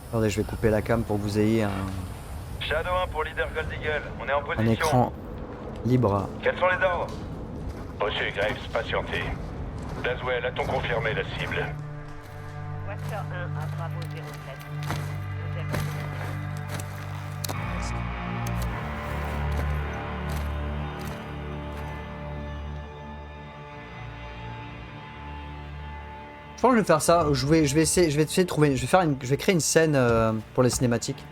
Attendez, je vais couper la cam pour que vous ayez Shadow 1 pour leader Gold Eagle, on est en position. un écran libre. Quels sont les ordres? Reçu, Graves, patientez. Laswell, a-t-on confirmé la cible? Waxter 1 à Bravo 07. Vous êtes... Je pense que je vais faire ça. Je vais essayer de trouver. Je vais créer une scène pour les cinématiques.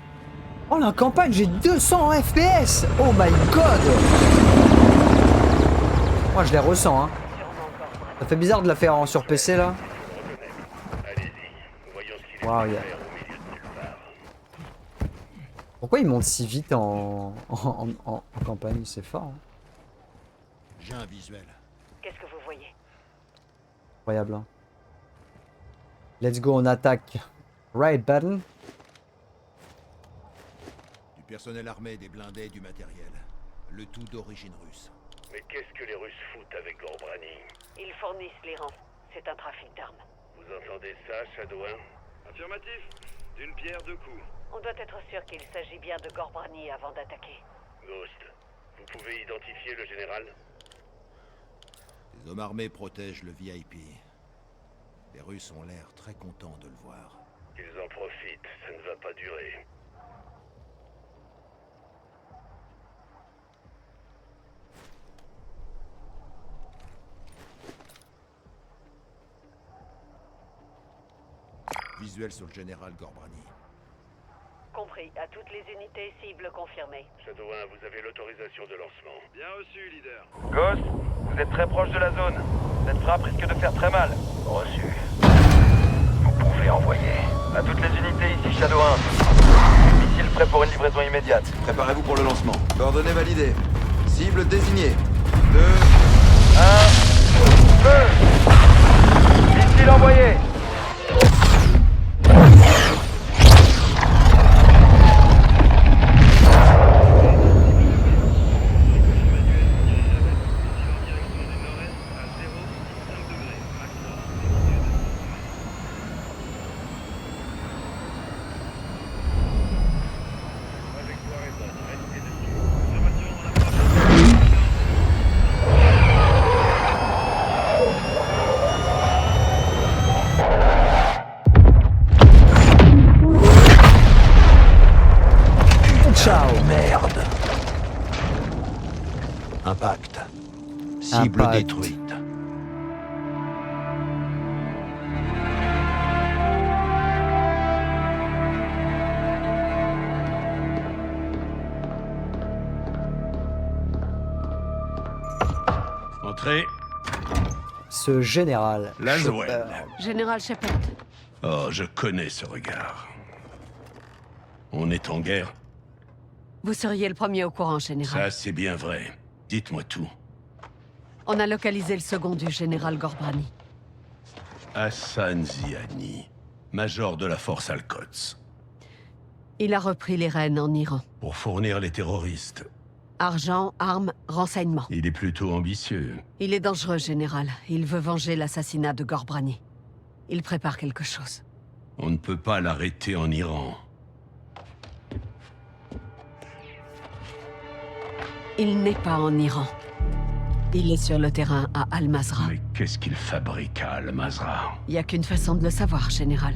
Oh la campagne, j'ai 200 FPS. Oh my god. Moi je les ressens hein. Ça fait bizarre de la faire sur PC là. Waouh. Pourquoi il monte si vite en campagne? C'est fort. Hein. J'ai un visuel. Qu'est-ce que vous voyez? Incroyable. Hein. Let's go, on attaque. Right button. Du personnel armé, des blindés, du matériel. Le tout d'origine russe. Mais qu'est-ce que les Russes foutent avec Gorbrani? Ils fournissent l'Iran. C'est un trafic d'armes. Vous entendez ça, Shadow 1? Affirmatif. D'une pierre deux coups. On doit être sûr qu'il s'agit bien de Gorbrani avant d'attaquer. Ghost, vous pouvez identifier le général? Les hommes armés protègent le VIP. Les Russes ont l'air très contents de le voir. Ils en profitent, ça ne va pas durer. Visuel sur le général Gorbrani. Compris. À toutes les unités cibles confirmées. Shadow 1, vous avez l'autorisation de lancement. Bien reçu, leader. Ghost, vous êtes très proche de la zone. Cette frappe risque de faire très mal. Reçu. Vous pouvez envoyer. À toutes les unités ici, Shadow 1. Missile prêt pour une livraison immédiate. Préparez-vous pour le lancement. Coordonnées validées. Cible désignée. 2... 1... Feu. Missile envoyé. Impact. Cible Impact. détruite. Entrez. Ce général. Laswell. Chopper. Général Shepard. Oh, je connais ce regard. On est en guerre? Vous seriez le premier au courant, général. Ça, c'est bien vrai. Dites-moi tout. On a localisé le second du général Gorbrani. Hassan Ziani, major de la force Al-Quds. Il a repris les rênes en Iran. Pour fournir les terroristes. Argent, armes, renseignements. Il est plutôt ambitieux. Il est dangereux, général. Il veut venger l'assassinat de Gorbrani. Il prépare quelque chose. On ne peut pas l'arrêter en Iran. Il n'est pas en Iran. Il est sur le terrain à Al-Mazrah. Mais qu'est-ce qu'il fabrique à Al-Mazrah? Il n'y a qu'une façon de le savoir, général.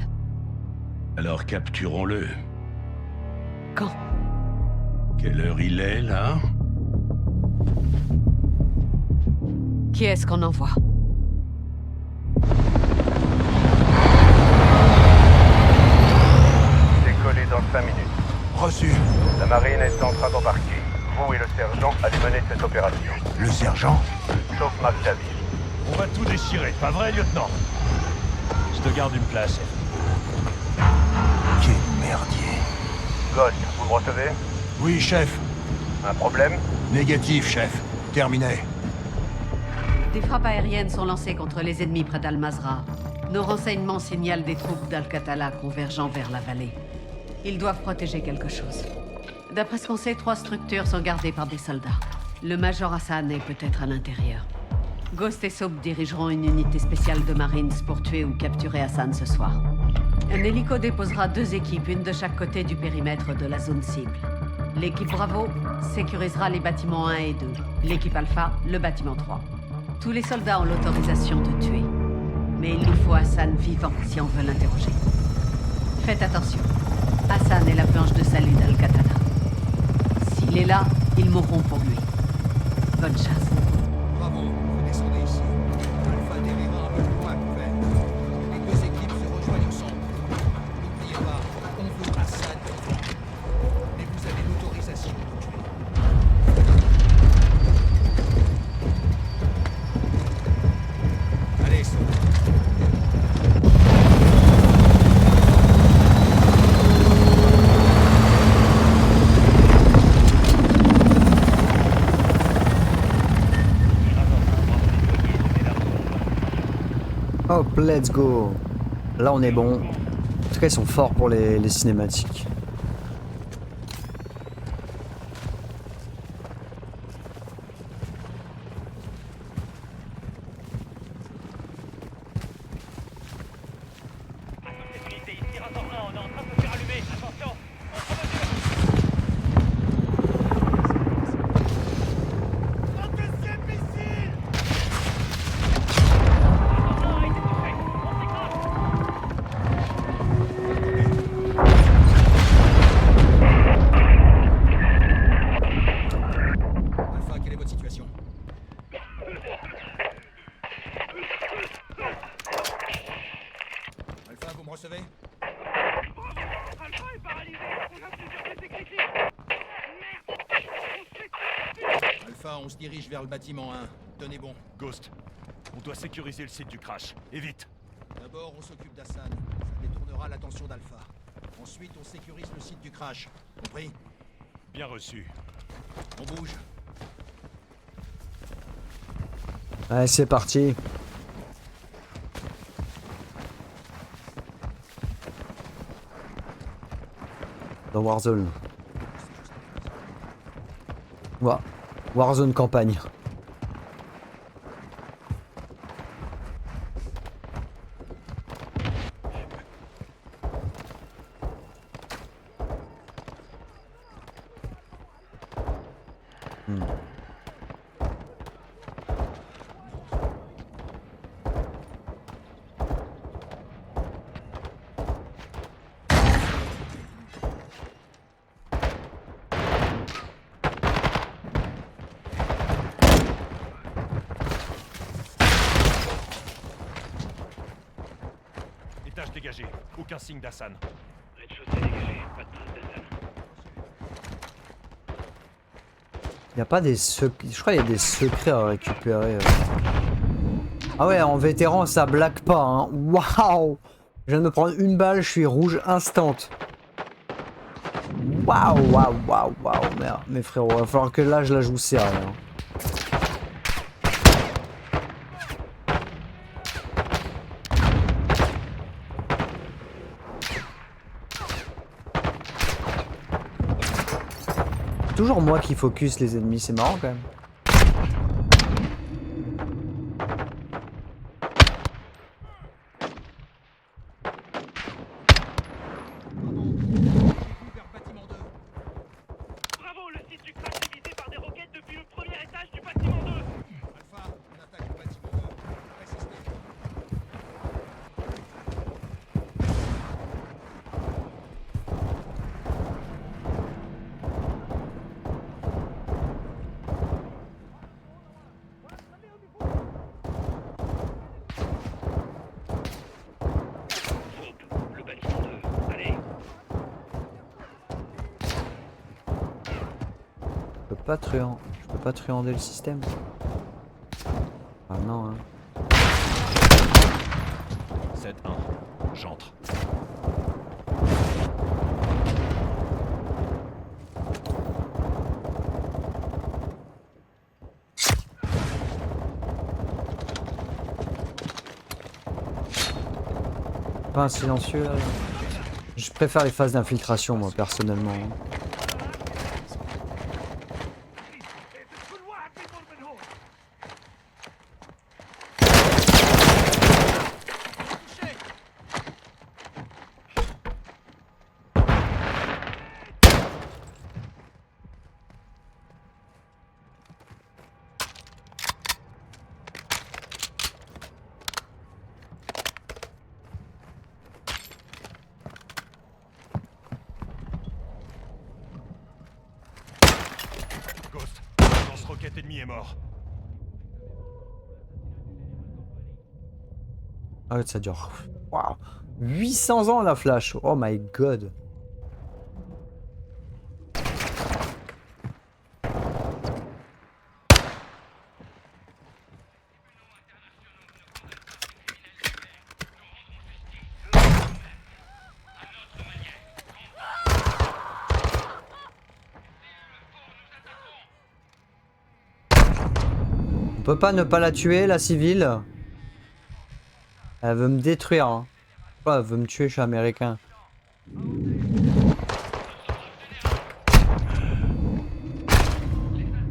Alors capturons-le. Quand? Quelle heure il est, là? Qui est-ce qu'on envoie? Décoller dans 5 minutes. Reçu. La marine est en train d'embarquer. Vous et le sergent allez mener cette opération. Le sergent. Sauf Mark Davis. On va tout déchirer, pas vrai, lieutenant? Je te garde une place. Quel merdier. Ghost, vous me recevez? Oui, chef. Un problème? Négatif, chef. Terminé. Des frappes aériennes sont lancées contre les ennemis près d'Al-Mazrah. Nos renseignements signalent des troupes d'Al-Qatala convergeant vers la vallée. Ils doivent protéger quelque chose. D'après ce qu'on sait, 3 structures sont gardées par des soldats. Le Major Hassan est peut-être à l'intérieur. Ghost et Soap dirigeront une unité spéciale de Marines pour tuer ou capturer Hassan ce soir. Un hélico déposera 2 équipes, une de chaque côté du périmètre de la zone cible. L'équipe Bravo sécurisera les bâtiments 1 et 2. L'équipe Alpha, le bâtiment 3. Tous les soldats ont l'autorisation de tuer. Mais il nous faut Hassan vivant si on veut l'interroger. Faites attention. Hassan est la planche de salut d'Al-Qatala. S'il est là, ils mourront pour lui. Bonne chasse. Bravo, vous descendez ici. Alpha dérivera un peu plus loin à couvert. Les 2 équipes se rejoignent ensemble. N'oubliez pas, on veut Hassan vivant. Mais vous avez l'autorisation de tuer. Allez, saute. Hop, let's go. Là, on est bon. En tout cas, ils sont forts pour les cinématiques. Alpha, quelle est votre situation? Alpha, vous me recevez? Alpha, on se dirige vers le bâtiment 1. Tenez bon. Ghost, on doit sécuriser le site du crash. Et vite. D'abord, on s'occupe d'Hassan. Ça détournera l'attention d'Alpha. Ensuite, on sécurise le site du crash. Compris? Bien reçu. On bouge. Allez, c'est parti. Dans Warzone. Warzone campagne. Étage dégagé. Aucun signe d'Hassan. Rez-de-chaussée dégagé, pas de trace d'Hassan. Y a pas des secrets. Je crois qu'il y a des secrets à récupérer. Ah ouais, en vétéran, ça blague pas. Hein. Waouh! Je viens de me prendre une balle, je suis rouge instant. Waouh, waouh, waouh, waouh. Merde, mes frérots, va falloir que là je la joue sérieux. Hein. Toujours moi qui focus les ennemis, c'est marrant quand même. Vers bâtiment 2. Bravo, le site du crash est visé par des roquettes depuis le premier étage du bâtiment 2. Alpha, on attaque le bâtiment 2. Résistez. Le bâtiment 2, allez. Je peux pas truander le système. Ah non, hein. 7-1. J'entre. Pas un silencieux là. Je préfère les phases d'infiltration moi personnellement. Hein. Ghost, le lance-roquette ennemi est mort. Ah ouais, ça dure. Waouh. 800 ans la flash. Oh my god. On peut pas ne pas la tuer, la civile. Elle veut me détruire. Hein. Oh, elle veut me tuer, je suis américain.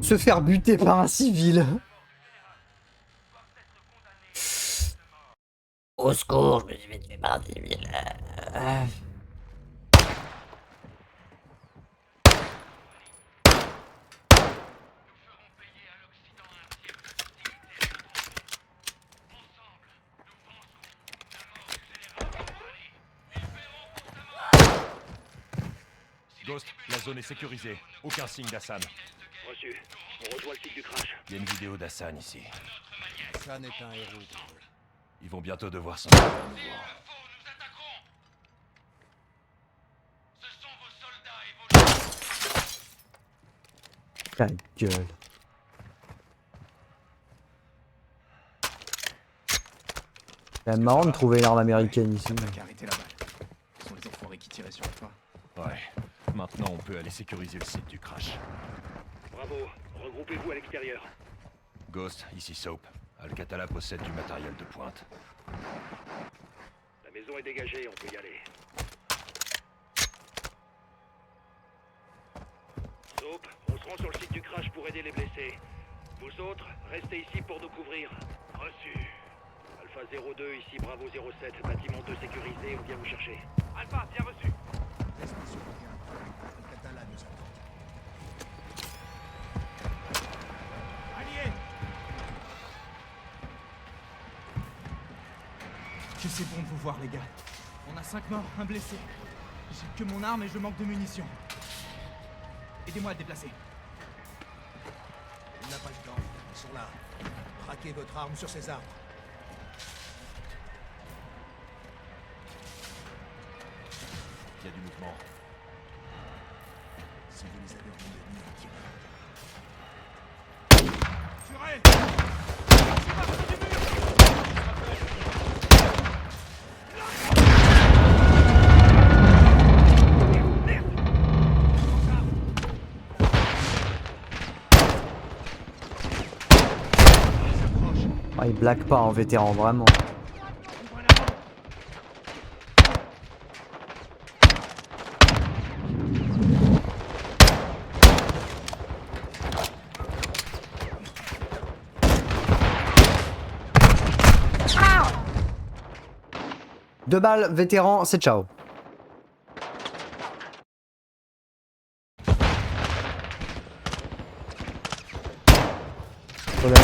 Se faire buter par un civil. Au secours, je me suis fait tuer par un civil. Ghost, la zone est sécurisée. Aucun signe d'Hassan. Reçu. On rejoint le site du crash. Il y a une vidéo d'Hassan ici. Hassan est un héros. Ils vont bientôt devoir s'en Ta gueule. C'est marrant de trouver l'arme américaine ici. Arrêtez la balle. Ce sont les enfoirés qui tiraient sur toi. Ouais. Maintenant, on peut aller sécuriser le site du crash. Bravo. Regroupez-vous à l'extérieur. Ghost, ici Soap. Al-Qatala possède du matériel de pointe. La maison est dégagée, on peut y aller. Soap, on se rend sur le site du crash pour aider les blessés. Vous autres, restez ici pour nous couvrir. Reçu. Alpha 02, ici Bravo 07, bâtiment 2 sécurisé, on vient vous chercher. Alpha, bien reçu. Restez sur le terrain. Al-Qatala nous attend. Alliés! Que c'est bon de vous voir, les gars. On a 5 morts, un blessé. J'ai que mon arme et je manque de munitions. Aidez-moi à le déplacer. Il n'a pas le temps. Ils sont là. Braquez votre arme sur ces arbres. Il y a du mouvement. Si vous les avez vus de nuit, tirez. Tirez! Ah, il blague pas en vétéran, vraiment. Deux balles, vétéran, c'est ciao.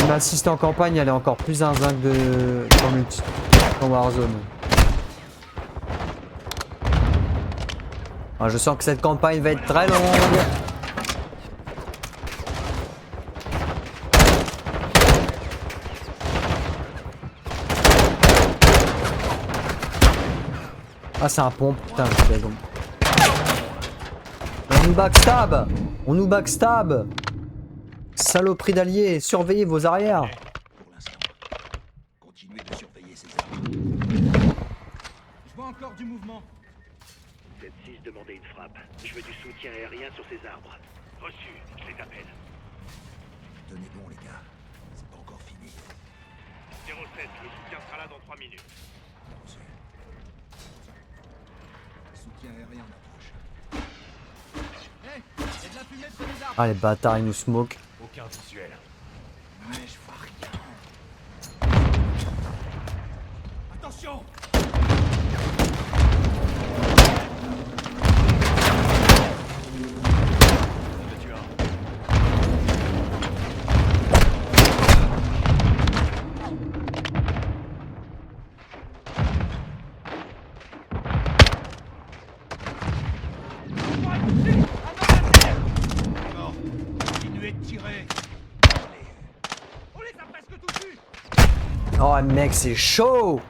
Une assistée en campagne, elle est encore plus zinzin que qu'en Warzone. Ah, je sens que cette campagne va être très longue. Ah, c'est un pompe, putain, c'est bon. On nous backstab! On nous backstab! Saloperie d'alliés, surveillez vos arrières! Pour l'instant, continuez de surveiller ces arbres. Je vois encore du mouvement. 7-6, demandez une frappe. Je veux du soutien aérien sur ces arbres. Reçu, je les appelle. Tenez bon, les gars. C'est pas encore fini. 07, le soutien sera là dans 3 minutes. Reçu. Soutien aérien en approche. Hé, y a de la fumée sur les arbres. Ah, les bâtards, ils nous smoke. Aucun visuel. Mais je vois rien. Attention! On a tué un. Mort. Continuez de tirer. On les a presque tous vus. Oh mec, c'est chaud.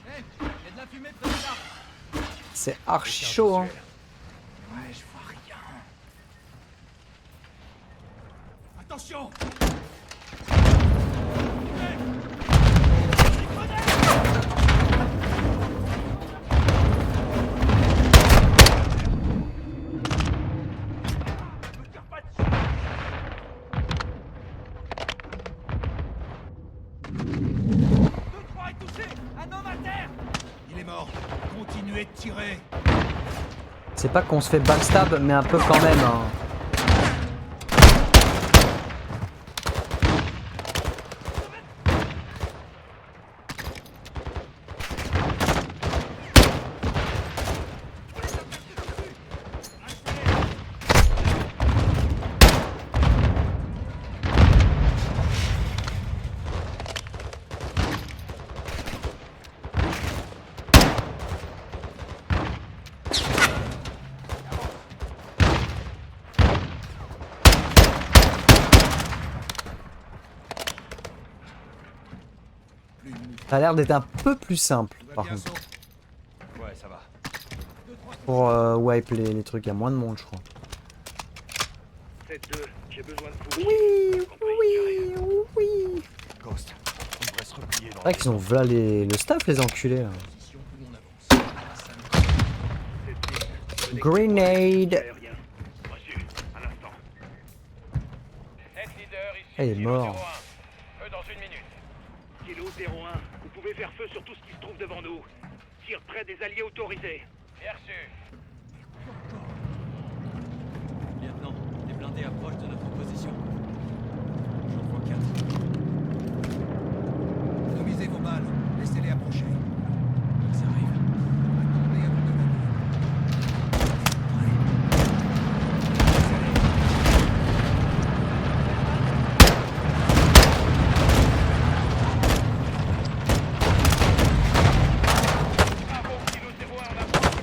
Hey, y a de la fumée près de là. C'est archi chaud, hein. Ouais, je vois rien. Attention. Il est mort. Continuez de tirer. C'est pas qu'on se fait backstab, mais un peu quand même, hein. Ça a l'air d'être un peu plus simple, par contre. Ouais, ça va. Pour wipe les trucs, il y a moins de monde, je crois. 7-2, j'ai besoin de vous. Oui. Ghost, on devrait se replier dans C'est vrai qu'ils ont v'là le staff, les enculés, là. Grenade. Aérien. Reçu, à l'instant. Elle est morte. Feu dans une minute. Kilo 01, vous pouvez faire feu sur tout ce qui se trouve devant nous. Tire près des alliés autorisés. Bien reçu. Lieutenant, les blindés approchent de notre position. J'en vois 4. Remisez vos balles. Laissez-les approcher. Ils arrivent. Attendez avant de venir. Bravo, Kilo 01, on approche.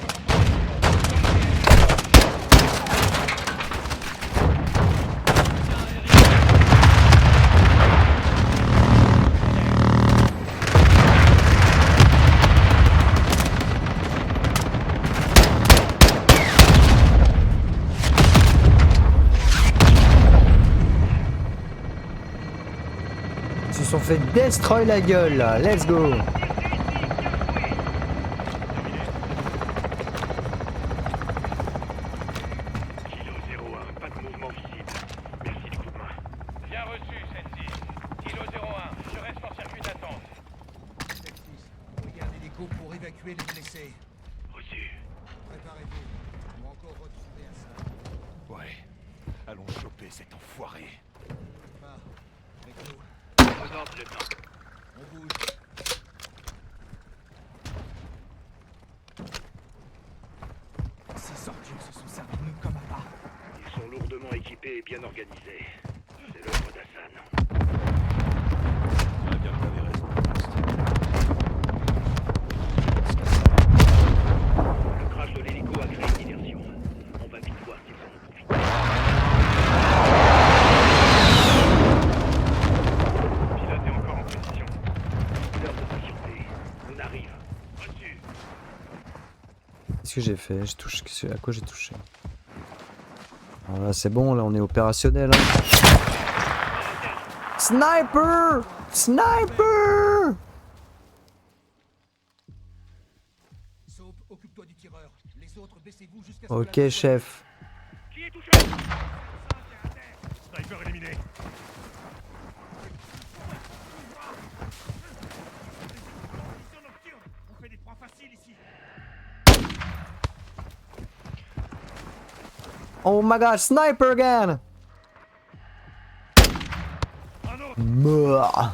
Ils se sont fait destroy la gueule, là. Let's go. Kilo 01, pas de mouvement visible. Merci du coup de main. Bien reçu, 7-6. Kilo 01, je reste en circuit d'attente. 7-6, envoyez un hélico pour évacuer les blessés. Reçu. Préparez-vous. On va encore retrouver Hassan. Ouais. Allons choper cet enfoiré. Pas avec nous. Aux ordres, lieutenant. On bouge. Ces ordures se sont servis de nous comme à part. Ils sont lourdement équipés et bien organisés. C'est l'œuvre d'Hassan. On a bien pas des raisons. Le crash de l'hélico a créé une diversion. On va vite voir s'ils en ont profité. Pilote est encore en position. L'heure de patienter. On arrive. Reçu. Qu'est-ce que j'ai fait? J'ai touché. À quoi j'ai touché? Alors là, c'est bon, là, on est opérationnel. Hein. Sniper! Sniper! Soap, occupe-toi du tireur. Les autres, baissez-vous jusqu'à ce que la Ok, voie- chef. Qui est touché? Sniper éliminé. Position nocturne. On fait des points faciles ici. Oh my god, sniper again! Meurs.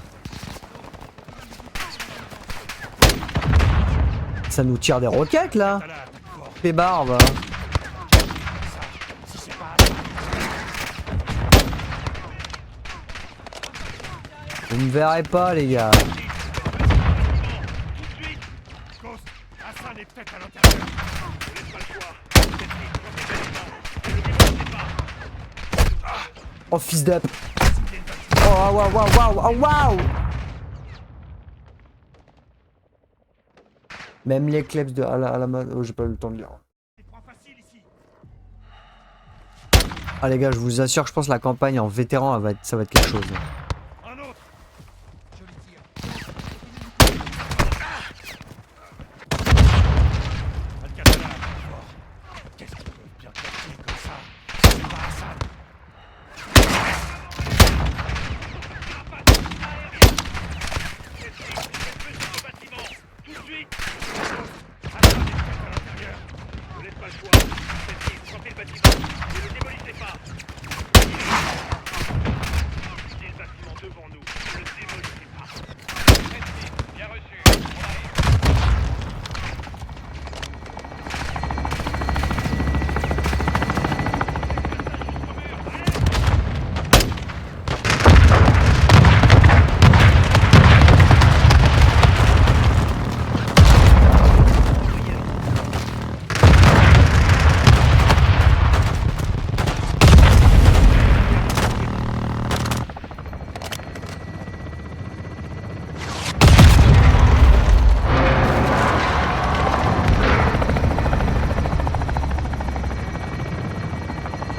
Ça nous tire des roquettes là! Les barbes! Vous me verrez pas les gars! Ghost, Hassan est casse-tête à l'intérieur. Je vous laisse pas le choix. Cette ligne, sortez le bâtiment. Ne le démontez pas. Oh fils d'up. Oh waouh waouh waouh oh, waouh. Même les kleps de à la main. Oh j'ai pas eu le temps de lire. Ah les gars, je vous assure que je pense que la campagne en vétéran ça va être quelque chose. Un autre. Joli tir. Alcatala. Qu'est-ce qu'ils peuvent bien capter comme ça? C'est pas Hassan. Cette ligne, faites peser le bâtiment. Tout de suite. Hassan est peut-être à l'intérieur. Je vous laisse pas le choix. Cette ligne, sortez le bâtiment. Ne le démolissez pas. J'ai le bâtiment devant nous. Ne le démolissez pas. Cette ligne, bien reçu. On arrive.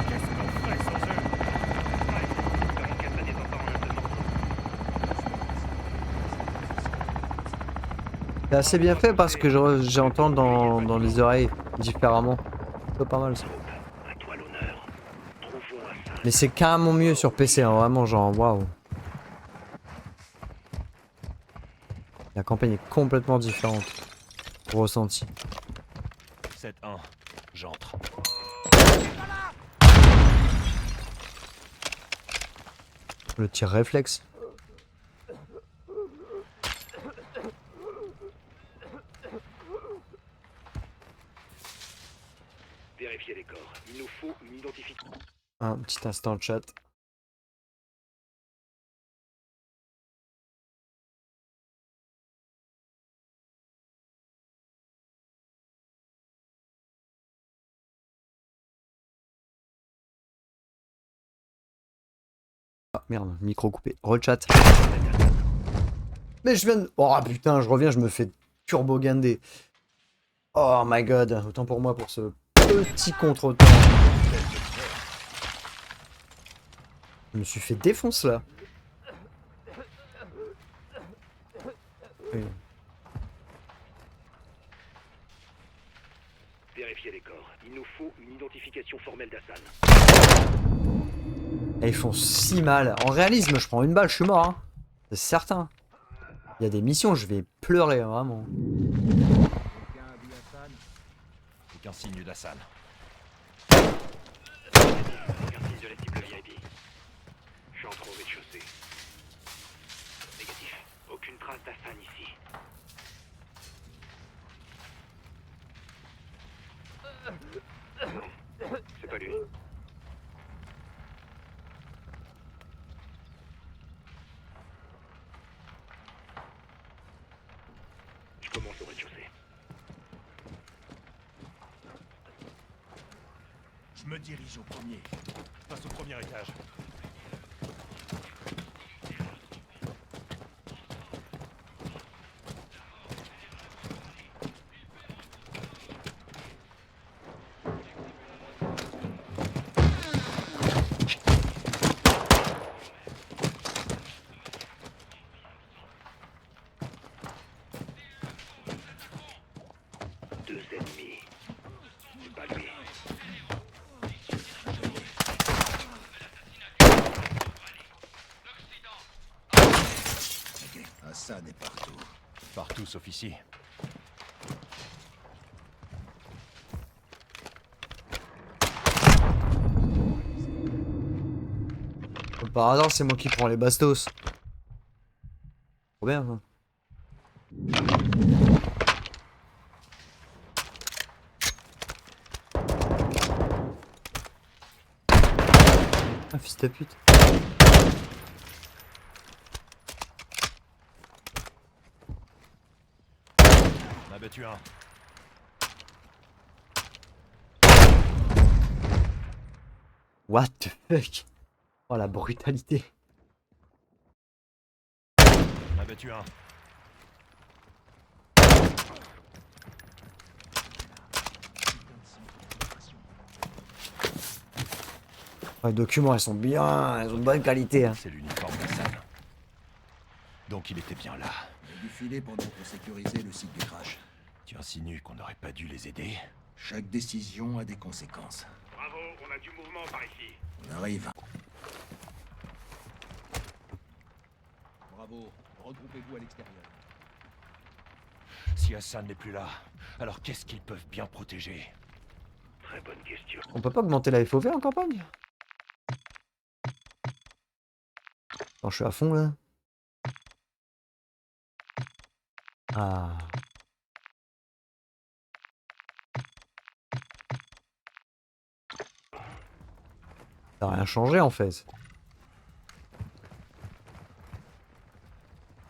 Qu'est-ce qu'on ferait sans eux? Espérons qu'elle ça descend pas en un seul morceau. C'est assez bien fait parce que j'entends dans les oreilles différemment. C'est pas mal ça. À toi l'honneur. Trouvons Hassan. Mais c'est carrément mieux sur PC, hein, vraiment genre waouh. La campagne est complètement différente. Ressenti. 7-1. J'entre. Le tir réflexe. Vérifiez les corps. Il nous faut une identification. Un petit instant de chat. Ah merde, micro coupé. Rechat. Mais je viens de... Oh putain, je reviens, je me fais turbo guinder. Oh my god, autant pour moi pour ce petit contre-temps. Je me suis fait défoncer là. Oui. Vérifiez les corps. Il nous faut une identification formelle d'Hassan. Et ils font si mal. En réalisme, je prends une balle, je suis mort. Hein. C'est certain. Il y a des missions, je vais pleurer, hein, vraiment. Quelqu'un a vu Hassan? Aucun signe d'Hassan. Aucun signe de la cible VIP. Je entre au rez-de-chaussée. Négatif. Aucune trace d'Hassan ici. Non, c'est pas lui. Je commence au rez-de-chaussée. Je me dirige au premier. Passe au premier étage. Deux ennemis. C'est pas lui. Hassan est partout. Partout sauf ici. Comme par hasard, c'est moi qui prends les bastos. Trop bien, ça. Ah, fils de pute. On a battu un. What the fuck? Oh la brutalité. On a battu un. Les documents, ils sont bien, ils ont de bonne qualité. Hein. C'est l'uniforme d'Hassan. Donc il était bien là. Il a dû filer pendant qu'on sécurisait le site du crash. Tu insinues qu'on n'aurait pas dû les aider? Chaque décision a des conséquences. Bravo, on a du mouvement par ici. On arrive. Bravo, regroupez-vous à l'extérieur. Si Hassan n'est plus là, alors qu'est-ce qu'ils peuvent bien protéger? Très bonne question. On peut pas augmenter la FOV en campagne? Attends, je suis à fond là. Ah. Ça n'a rien changé en fait.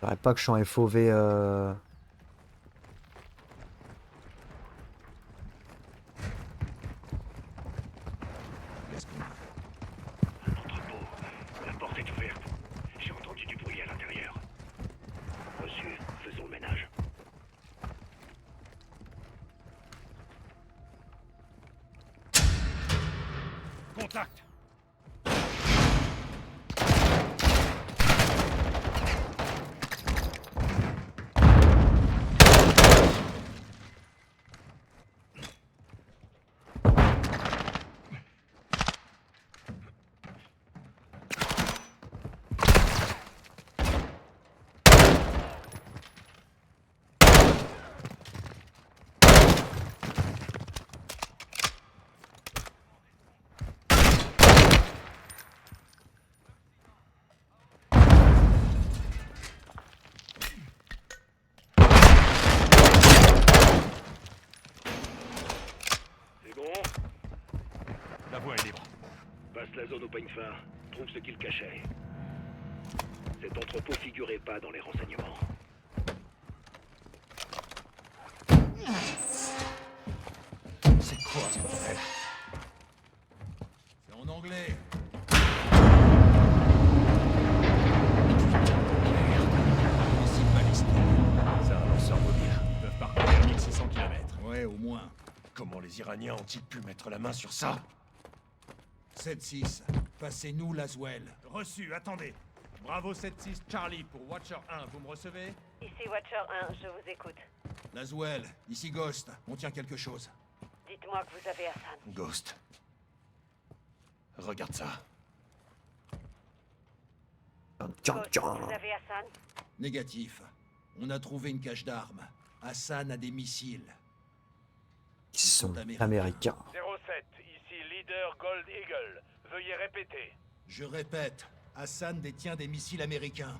Je dirais pas que je suis en FOV. Qu'est-ce qu'on a? Un entrepôt. La porte est ouverte. J'ai entendu du bruit à l'intérieur. Reçu, faisons le ménage. Contact! C'est bon? La voie est libre. Passe la zone au peigne fin. Trouve ce qu'il cachait. Cet entrepôt figurait pas dans les renseignements. C'est quoi ce bordel? C'est en anglais. Missile balistique. C'est un lanceur mobile. Ils peuvent parcourir 1600 km. Ouais, au moins. Comment les Iraniens ont-ils pu mettre la main sur ça? 7-6. Passez-nous Laswell. Reçu, attendez. Bravo 7-6 Charlie pour Watcher 1, vous me recevez? Ici Watcher 1, je vous écoute. Laswell, ici Ghost. On tient quelque chose. Dites-moi que vous avez Hassan. Ghost. Regarde ça. Tiens, Ghost, tiens. vous avez Hassan? Négatif. On a trouvé une cache d'armes. Hassan a des missiles. Ils sont américains. américains. 07, ici leader Gold Eagle. Veuillez répéter. Je répète, Hassan détient des missiles américains.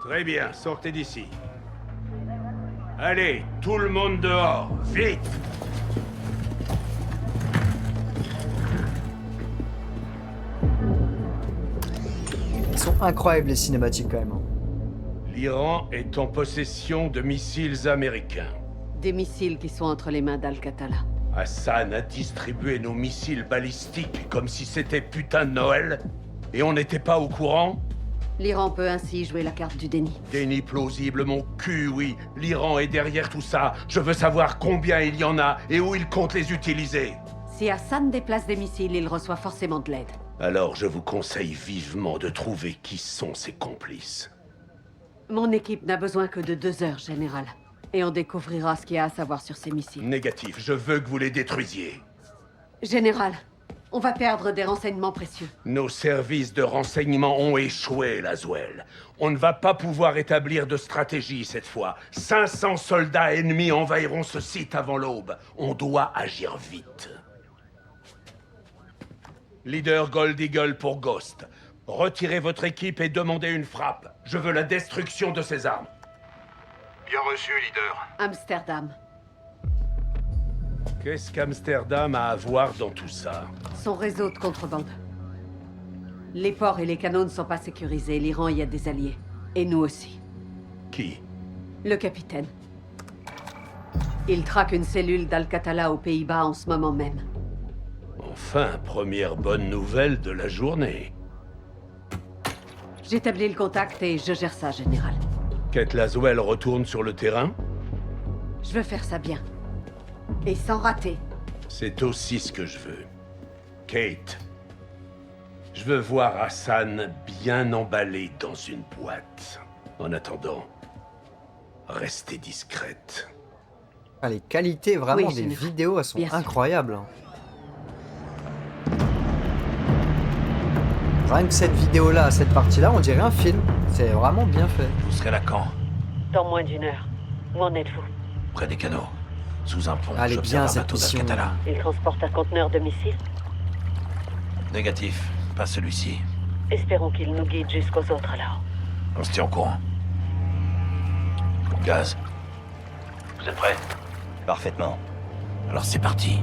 Très bien, sortez d'ici. Allez, tout le monde dehors, vite! Ils sont incroyables les cinématiques quand même. Hein. L'Iran est en possession de missiles américains. Des missiles qui sont entre les mains d'Al-Qatala. Hassan a distribué nos missiles balistiques comme si c'était putain de Noël. Et on n'était pas au courant? L'Iran peut ainsi jouer la carte du déni. Déni plausible, mon cul, oui. L'Iran est derrière tout ça. Je veux savoir combien il y en a et où il compte les utiliser. Si Hassan déplace des missiles, il reçoit forcément de l'aide. Alors je vous conseille vivement de trouver qui sont ses complices. Mon équipe n'a besoin que de 2 heures, général. Et on découvrira ce qu'il y a à savoir sur ces missiles. Négatif, je veux que vous les détruisiez. Général, on va perdre des renseignements précieux. Nos services de renseignement ont échoué, Laswell. On ne va pas pouvoir établir de stratégie cette fois. 500 soldats ennemis envahiront ce site avant l'aube. On doit agir vite. Leader Gold Eagle pour Ghost. Retirez votre équipe et demandez une frappe. Je veux la destruction de ces armes. Bien reçu, leader. Amsterdam. Qu'est-ce qu'Amsterdam a à voir dans tout ça? Son réseau de contrebande. Les ports et les canaux ne sont pas sécurisés. L'Iran y a des alliés. Et nous aussi. Qui? Le capitaine. Il traque une cellule d'Al-Qatala aux Pays-Bas en ce moment même. Enfin, première bonne nouvelle de la journée. J'établis le contact et je gère ça, général. Kate Laswell retourne sur le terrain? Je veux faire ça bien. Et sans rater. C'est aussi ce que je veux. Kate, je veux voir Hassan bien emballé dans une boîte. En attendant, restez discrète. Ah, les qualités vraiment Oui, des général. vidéos, elles sont Bien sûr. incroyables. Hein. Rien que cette vidéo-là, cette partie-là, on dirait un film. C'est vraiment bien fait. Vous serez là quand? Dans moins d'1 heure. Où en êtes-vous? Près des canaux. Sous un pont. Elle est J'observe bien un cette bateau mission. d'Alcatala. Il transporte un conteneur de missiles? Négatif. Pas celui-ci. Espérons qu'il nous guide jusqu'aux autres alors. On se tient au courant. Gaz. Vous êtes prêts? Parfaitement. Alors c'est parti.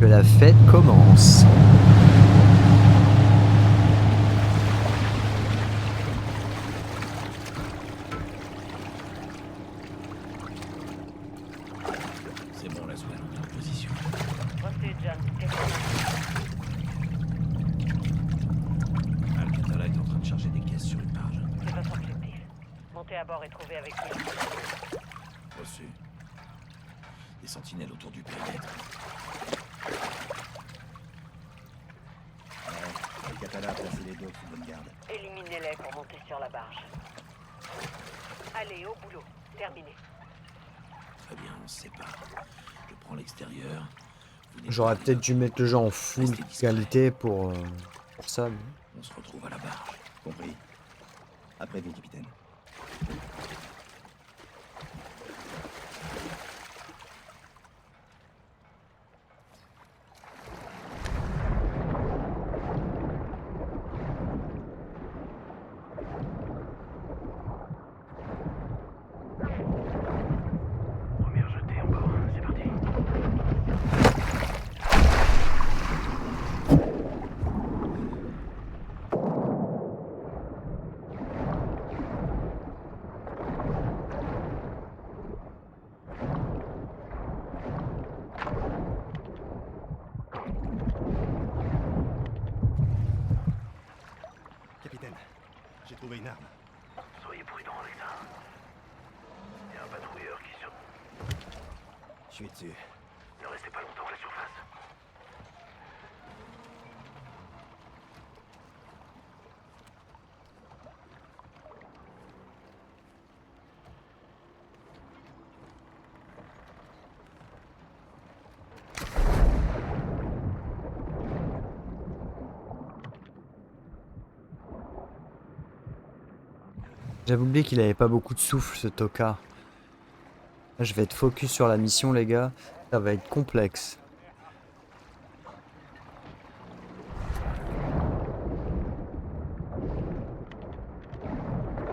Que la fête commence. C'est bon, la zone est en position. Reçu, John. Alcatala est en train de charger des caisses sur une barge. C'est votre objectif. Montez à bord et trouvez avec lui. Reçu. Des sentinelles autour du périmètre. Alcatala a placé les docks sous bonne garde. Éliminez-les pour monter sur la barge. Allez, au boulot. Terminé. Très bien, on se sépare. Je prends l'extérieur. Vous J'aurais nettoyez peut-être dû mettre le jeu en full Restez discret. qualité pour ça. mais- On se retrouve à la barge. Compris. Après vous, capitaine. Première jetée en bord, c'est parti. Capitaine, j'ai trouvé une arme. Soyez prudent avec ça. Il y a un patrouilleur qui sur... Je suis dessus. Ne restez pas longtemps à la surface. J'avais oublié qu'il avait pas beaucoup de souffle ce Toka. Là, je vais être focus sur la mission les gars. Ça va être complexe.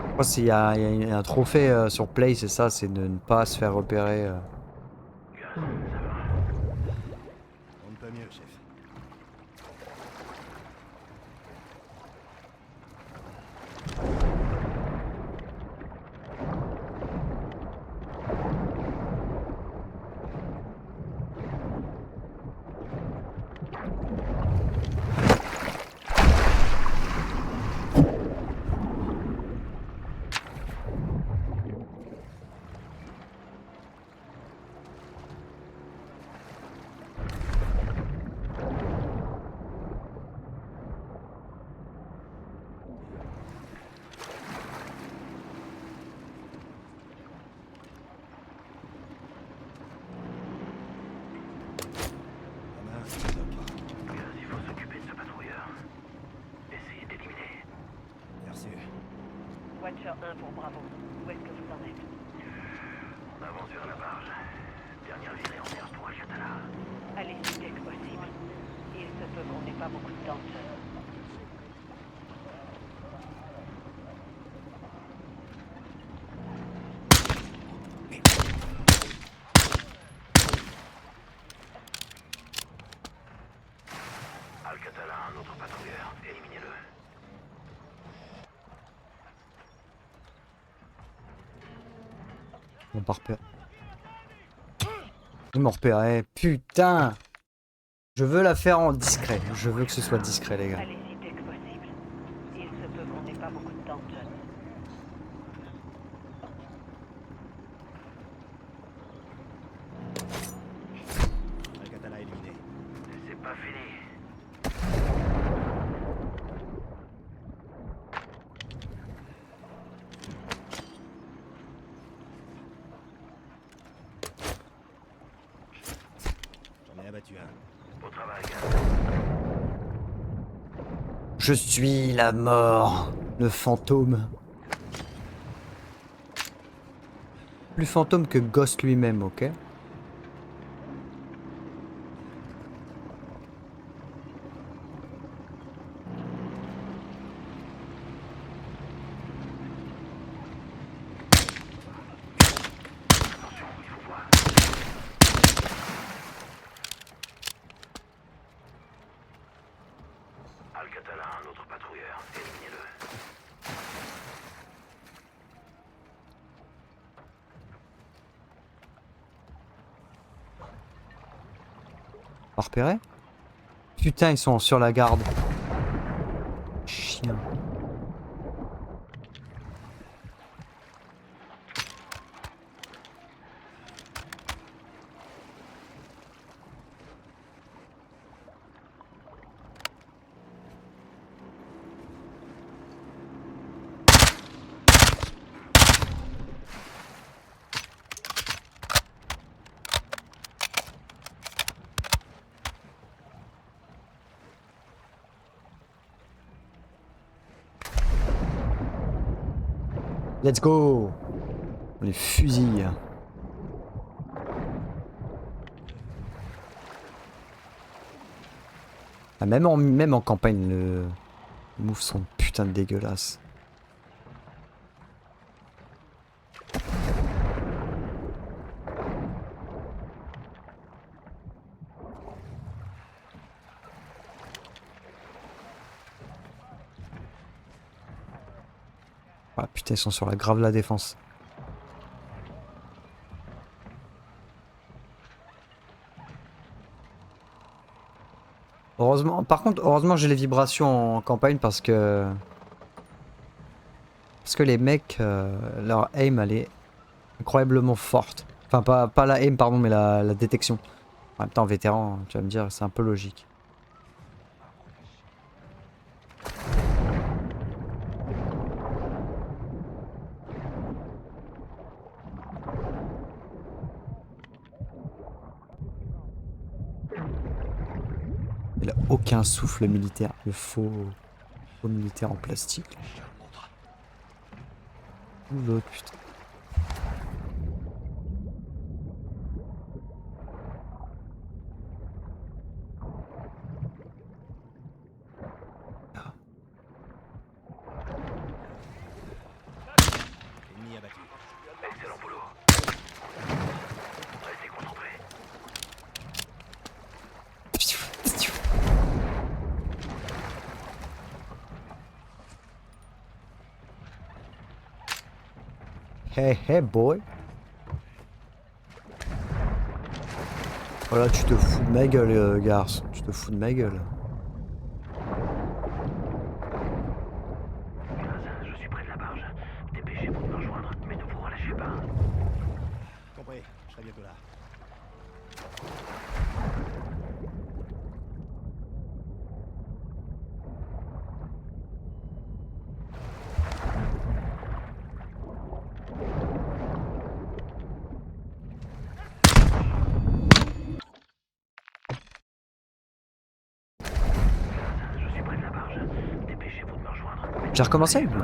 Je crois qu'il y a un trophée sur Play, c'est ça, c'est de ne pas se faire repérer. On ne peut mieux, chef. Ah mince, Doc. Il faut s'occuper de ce patrouilleur. Essayez d'éliminer. Merci. Watcher 1 pour Bravo. Où est-ce que vous en êtes? On avance vers la barge. Dernière virée en mer pour Alcatala. Allez-y dès que possible. Il se peut qu'on n'ait pas beaucoup de temps, John. On part repérer. Ils m'ont repéré. Putain! Je veux la faire en discret. Je veux que ce soit discret, les gars. Allez-y dès que possible. Il se peut qu'on n'ait pas beaucoup de temps, John. Al-Qatala éliminé. C'est pas fini. J'en ai abattu un. Bon travail. Je suis la mort. Le fantôme. Plus fantôme que Ghost lui-même, ok? Al-Qatala, un autre patrouilleur. Éliminez-le. Pas repéré? Putain, ils sont sur la garde. Chien. Let's go! On les fusille. Ah, même en campagne, les moves sont putain de dégueulasses. Ah putain, ils sont sur la grave la défense. Heureusement, par contre, heureusement j'ai les vibrations en campagne parce que les mecs, leur aim elle est incroyablement forte. Enfin pas la aim pardon, mais la détection. En même temps, vétéran, tu vas me dire, c'est un peu logique. Il a aucun souffle militaire, le faux militaire en plastique. Ou l'autre, putain. Ennemi abattu. Excellent boulot. Restez concentrés. Hey hey boy. Voilà, tu te fous de ma gueule, garçon. Tu te fous de ma gueule. Je suis près de la barge. Dépêchez-vous de me rejoindre, mais ne vous relâchez pas. Compris, je serai bientôt là. Je suis près de la barge. Dépêchez-vous de me rejoindre. J'ai recommencé avec lui.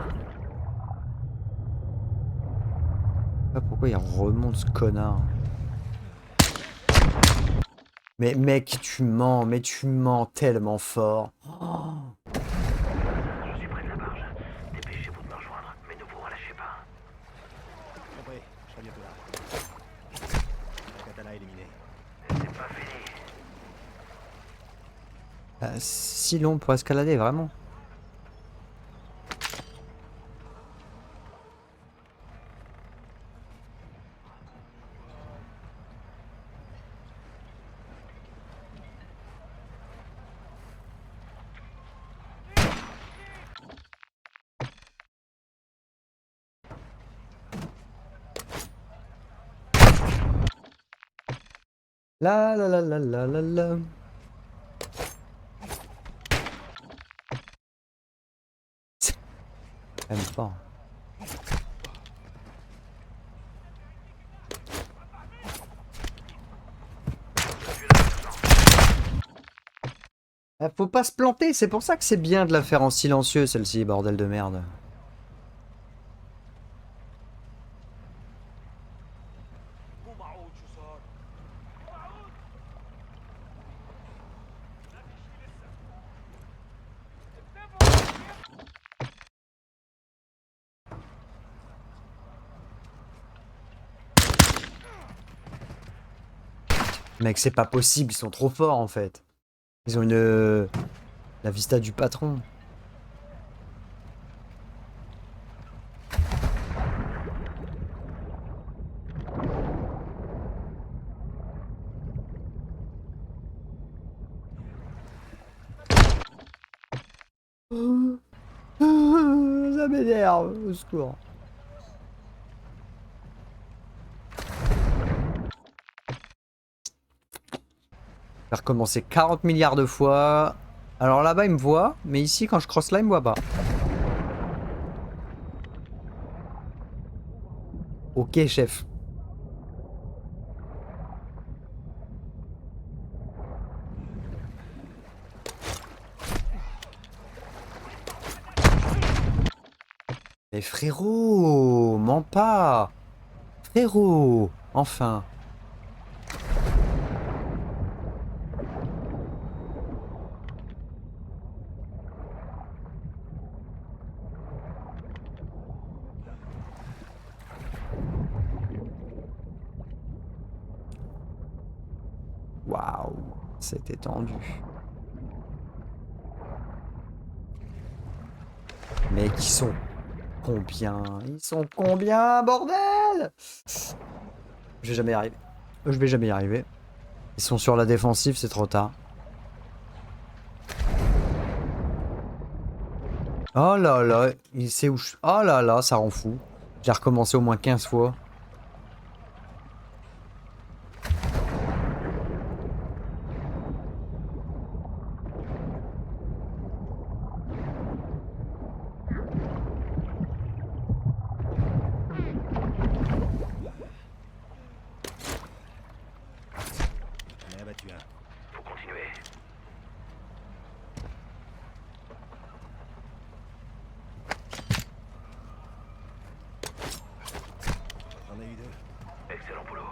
Ah, pourquoi il remonte ce connard? Mais mec, tu mens tellement fort. Oh. Je suis près de la barge. Dépêchez-vous de me rejoindre, mais ne vous relâchez pas. Compris, je serai bientôt là. Al-Qatala éliminé. C'est pas fini. Si long pour escalader, vraiment. La la la la la la la. Même pas. Faut pas se planter, c'est pour ça que c'est bien de la faire en silencieux celle-ci, bordel de merde. Mec, c'est pas possible, ils sont trop forts en fait. Ils ont une... La vista du patron. Ça m'énerve, au secours. Faire recommencer 40 milliards de fois. Alors là-bas, il me voit, mais ici, quand je cross là, il me voit pas. Ok, chef. Mais frérot, mens pas. Frérot, enfin. Waouh, c'était tendu. Mec, ils sont combien? Ils sont combien, bordel? Je vais jamais y arriver. Je vais jamais y arriver. Ils sont sur la défensive, c'est trop tard. Oh là là, il sait où je... Oh là là, ça rend fou. J'ai recommencé au moins 15 fois. J'en ai abattu un. Faut continuer. J'en ai eu deux. Excellent boulot.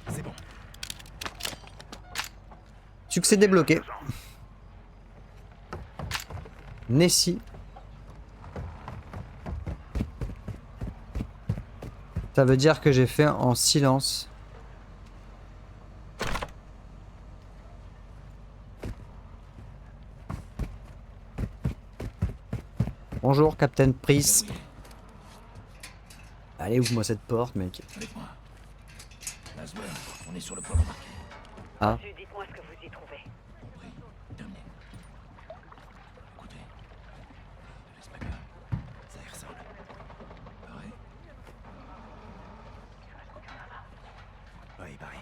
C'est bon. Succès débloqué. Nessie. Ça veut dire que j'ai fait en silence. Bonjour, Captain Price. Allez, ouvre-moi cette porte, mec. Avec moi. Laswell, on est sur le point d'embarquer. Ah. Dites-moi ce que vous y trouvez. Compris. Terminé. Écoutez. Ne laisse pas bien. Ça y ressemble. Pareil. Oui, pareil.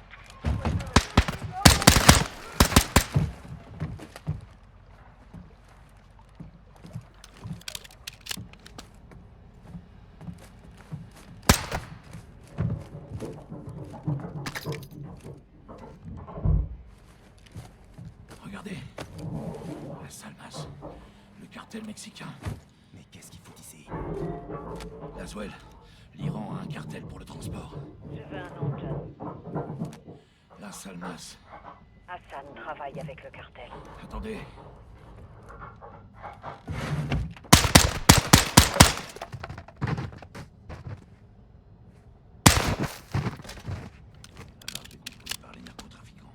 Regardez. La Salmas. Le cartel mexicain. Mais qu'est-ce qu'il fout ici? Laswell. L'Iran a un cartel pour le transport. Je veux un nom, John. La Salmas. Hassan travaille avec le cartel. Attendez. La marge est contrôlée par les narcotrafiquants.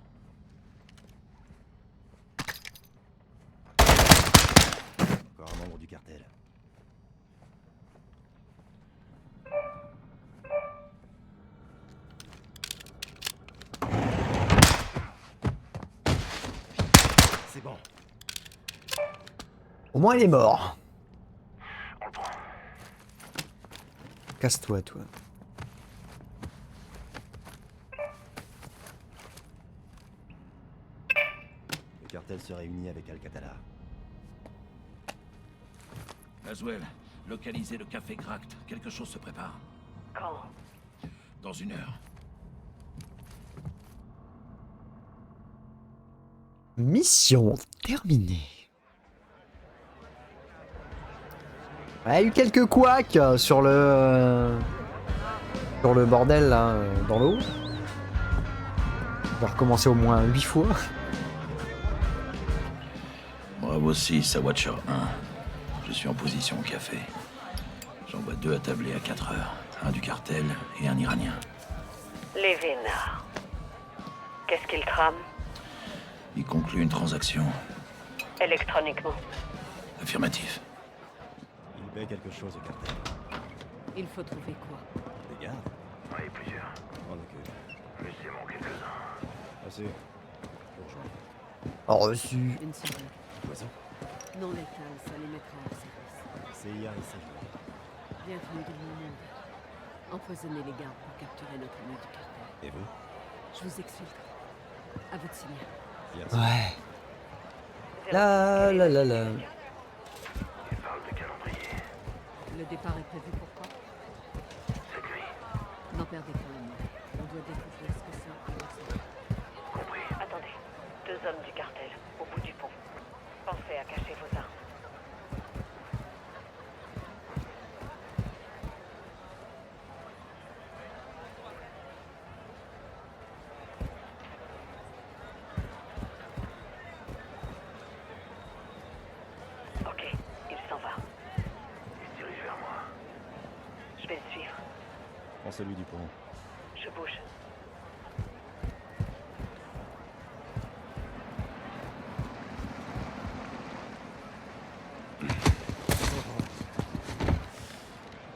Encore un membre du cartel. C'est bon. Au moins, il est mort. Casse-toi, toi. cartel se réunit avec Alcatala. Laswell, localisez le café Gract. Quelque chose se prépare. Quand? Dans 1 heure. Mission terminée. Il y a eu quelques couacs sur le bordel là, dans l'eau. On va recommencer au moins 8 fois. Bravo 6 à Watcher 1. Je suis en position au café. J'en vois 2 attablés à 4 heures. Un du cartel et un iranien. Les vénards. Qu'est-ce qu'ils trament? Il conclut une transaction. Électroniquement. Affirmatif. Il paie quelque chose au cartel. Il faut trouver quoi? Des gardes? Oui, plusieurs. M'en occupe. Laissez-moi quelques-uns. Assez. Bonjour. Oh, reçu. Une seconde. Poison. Non létal, ça les mettra hors service. CIA et CJ. Bienvenue dans mon monde. Empoisonnez les gardes pour capturer notre ami du cartel. Et vous? Je vous exfiltre. À votre signal. Bien sûr. Ouais. La la la la. Il parle de calendrier. Le départ est prévu pour quand? Cette nuit. N'en perdez pas un mot. On doit découvrir ce que c'est et où c'est. Compris. Attendez. 2 hommes du cartel, au bout du pont. Pensez à cacher vos armes. Ok, il s'en va. Il se dirige vers moi. Je vais le suivre. Prends celui du pont. Je bouge.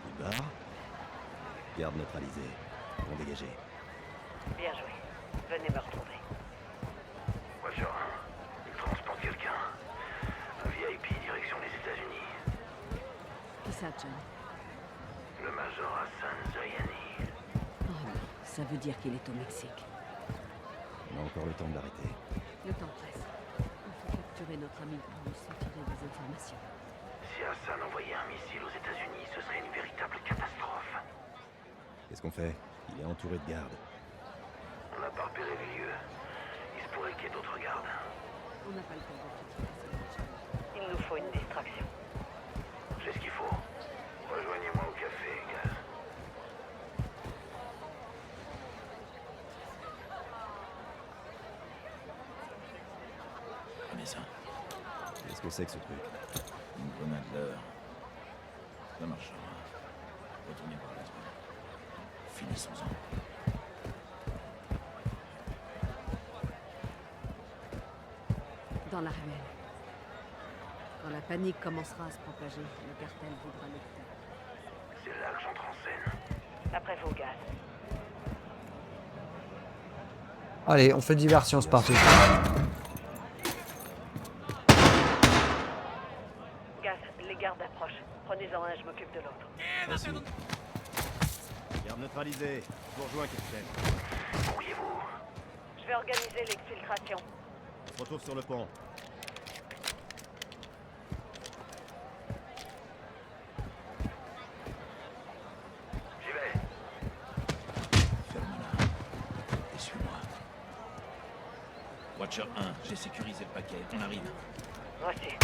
Il barre. Garde neutralisé. Pont dégagé. Bien joué. Venez me retrouver. Watcher 1. Il transporte quelqu'un. Un VIP direction les États-Unis. Qui ça, John? Le Major Hassan Zoyani. Oh non, ça veut dire qu'il est au Mexique. On a encore le temps de l'arrêter. Le temps presse. Il faut capturer notre ami pour lui soutirer des informations. Si Hassan envoyait un missile aux États-Unis, ce serait une véritable catastrophe. Qu'est-ce qu'on fait? Il est entouré de gardes. On n'a pas repéré les lieux. Il se pourrait qu'il y ait d'autres gardes. On n'a pas le temps de tout tirer. Il nous faut une distraction. J'ai ce qu'il faut. Rejoignez-moi au café, Gaz. Prenez ça. Qu'est-ce que c'est que ce truc? Une grenade l'heure. Ça marchera. Retournez voir la truc. Finissons-en. Dans la ruelle. Quand la panique commencera à se propager, le cartel voudra le faire. C'est là que j'entre en scène. Après vous, Gaz. Allez, on fait diversion, c'est parti. Gaz, les gardes approchent. Prenez-en un, je m'occupe de l'autre. Merci. Garde neutralisé. Je vous rejoins, capitaine. Pourriez-vous? Je vais organiser l'exfiltration. On se retrouve sur le pont. J'y vais. Ferme-la. Et suis-moi. Watcher 1, j'ai sécurisé le paquet. On arrive. Reçu.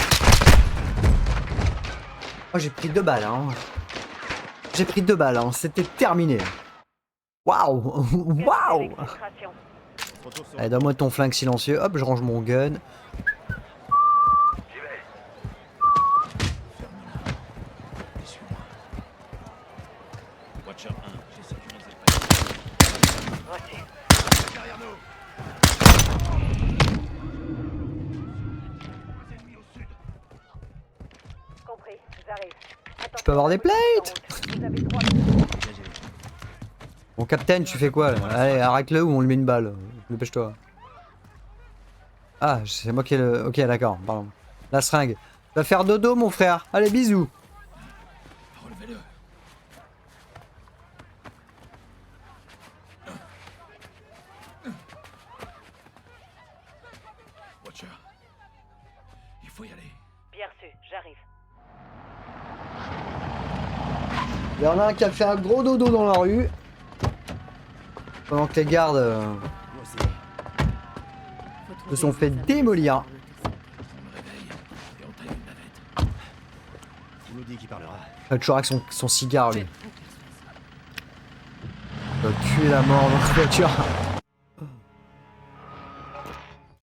Oh, j'ai pris 2 balles, hein. J'ai pris 2 balles, hein. C'était terminé. Waouh. Waouh. L'exfiltration. On se retrouve sur Allez, le donne-moi ton flingue silencieux. Hop, je range mon gun. J'y vais. Ferme-la. Et suis-moi. Watcher 1, j'ai sécurisé le paquet. Reçu. Derrière nous. Compris, j'arrive. Je peux avoir des plates. Vous avez 3 minutes. dégagé. Bon, capitaine, tu fais quoi là? Allez, arrête-le ou on lui met une balle. Dépêche-toi. Ah, c'est moi qui ai le. Ok, d'accord, pardon. La seringue. Tu vas faire dodo, mon frère. Allez, bisous. Relevez-le. Watcher, faut y aller. Bien reçu, j'arrive. Il y en a un qui a fait un gros dodo dans la rue. Pendant que les gardes Moi aussi. se sont fait démolir. On me réveille et on taille une navette. Il nous dit qu'il parlera. Il a toujours avec son cigare lui. Il va tuer la mort dans la voiture.